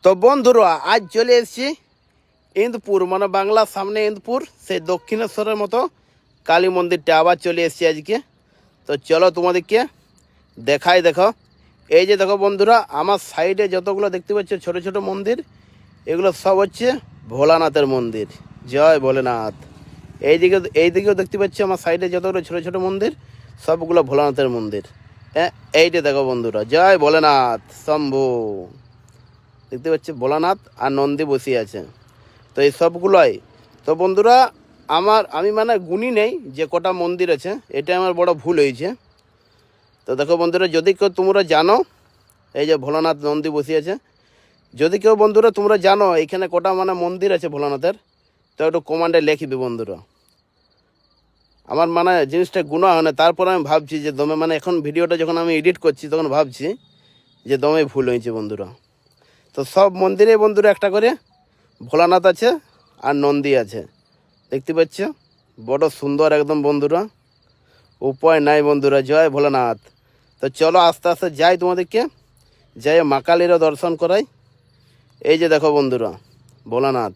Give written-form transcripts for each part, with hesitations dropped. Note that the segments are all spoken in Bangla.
তো বন্ধুরা আজ চলে এসেছি ইন্দপুর, মানে বাংলার সামনে ইন্দপুর, সেই দক্ষিণেশ্বরের মতো কালী মন্দিরটা আবার চলে এসেছি আজকে। তো চলো তোমাদেরকে দেখাই। দেখো, এই যে দেখো বন্ধুরা, আমার সাইডে যতগুলো দেখতে পাচ্ছ ছোট ছোট মন্দির, এগুলো সব হচ্ছে ভোলানাথের মন্দির। জয় ভোলেনাথ। এইদিকেও দেখতে পাচ্ছি আমার সাইডে যতগুলো ছোট ছোট মন্দির, সবগুলো ভোলানাথের মন্দির। হ্যাঁ, এইটা দেখো বন্ধুরা, জয় ভোলেনাথ শম্ভু। দেখতে পাচ্ছি ভোলানাথ আর নন্দী বসিয়ে আছে। তো এই সবগুলোই তো বন্ধুরা আমি মানে গুণী নেই যে কটা মন্দির আছে, এটা আমার বড় ভুল হয়েছে। তো দেখো বন্ধুরা, যদি কেউ তোমরা জানো, এই যে ভোলানাথ নন্দী বসিয়ে আছে, যদি কেউ বন্ধুরা তোমরা জানো এখানে কটা মানে মন্দির আছে ভোলানাথের, তো একটু কমান্ডে লিখবে বন্ধুরা। আমার মানে জিনিসটা গুণা হয় না, তারপর আমি ভাবছি যে দমে, মানে এখন ভিডিওটা যখন আমি এডিট করছি তখন ভাবছি যে দমে ভুল হয়েছে বন্ধুরা। তো সব মন্দিরে বন্ধুরা একটা করে ভোলানাথ আছে আর নন্দী আছে, দেখতে পাচ্ছ, বড় সুন্দর একদম বন্ধুরা, উপায় নাই বন্ধুরা, জয় ভোলানাথ। তো চলো আস্তে আস্তে যাই, তোমাদেরকে যাই মা কালীরও দর্শন করাই। এই যে দেখো বন্ধুরা ভোলানাথ,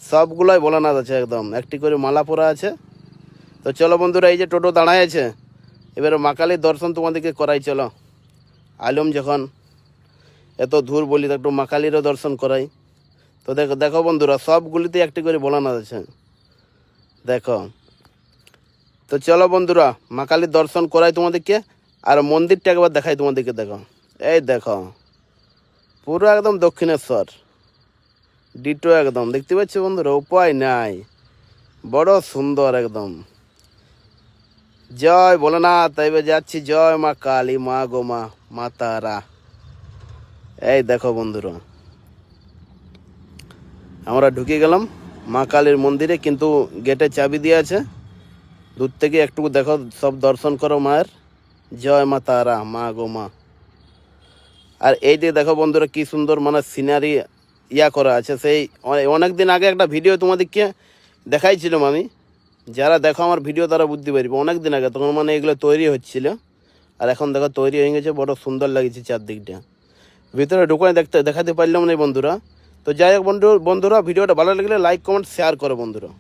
সবগুলোই ভোলানাথ আছে, একদম একটি করে মালা পরা আছে। তো চলো বন্ধুরা, এই যে টোটো দাঁড়ায় আছে, এবারে মা কালীর দর্শন তোমাদেরকে করাই। চলো আলম যখন এত দূর বলি, একটু মা কালীরও দর্শন করাই। তো দেখো দেখো বন্ধুরা, সবগুলিতে একটি করে ভোলানাথ আছে, দেখো। তো চলো বন্ধুরা মা কালীর দর্শন করাই তোমাদেরকে, আর মন্দিরটা একবার দেখাই তোমাদেরকে। দেখো, এই দেখো, পুরো একদম দক্ষিণেশ্বর ডিটো একদম, দেখতে পাচ্ছ বন্ধুরা, উপায় নাই, বড় সুন্দর একদম। জয় ভোলানাথ। এবার যাচ্ছি, জয় মা কালী, মা গো মা, মা তারা। এই দেখো বন্ধুরা, আমরা ঢুকে গেলাম মা কালীর মন্দিরে, কিন্তু গেটে চাবি দিয়ে আছে। দূর থেকে একটু দেখো, সব দর্শন করো মায়ের। জয় মা তারা, মা গো মা। আর এই যে দেখো বন্ধুরা, কি সুন্দর মানে সিনারি করা আছে। সেই অনেক দিন আগে একটা ভিডিও তোমাদেরকে দেখাইছিলাম আমি, যারা দেখো আমার ভিডিও তারা বুঝতে পারবে। অনেক দিন আগে তখন মানে এগুলো তৈরি হচ্ছিল, আর এখন দেখো তৈরি হয়ে গেছে, বড় সুন্দর লাগছে চারদিকটা। ভিতরে ঢুকে দেখাতে পারলাম না বন্ধুরা। তো যাই হোক বন্ধুরা, ভিডিওটা ভালো লাগলে লাইক কমেন্ট শেয়ার করো বন্ধুরা।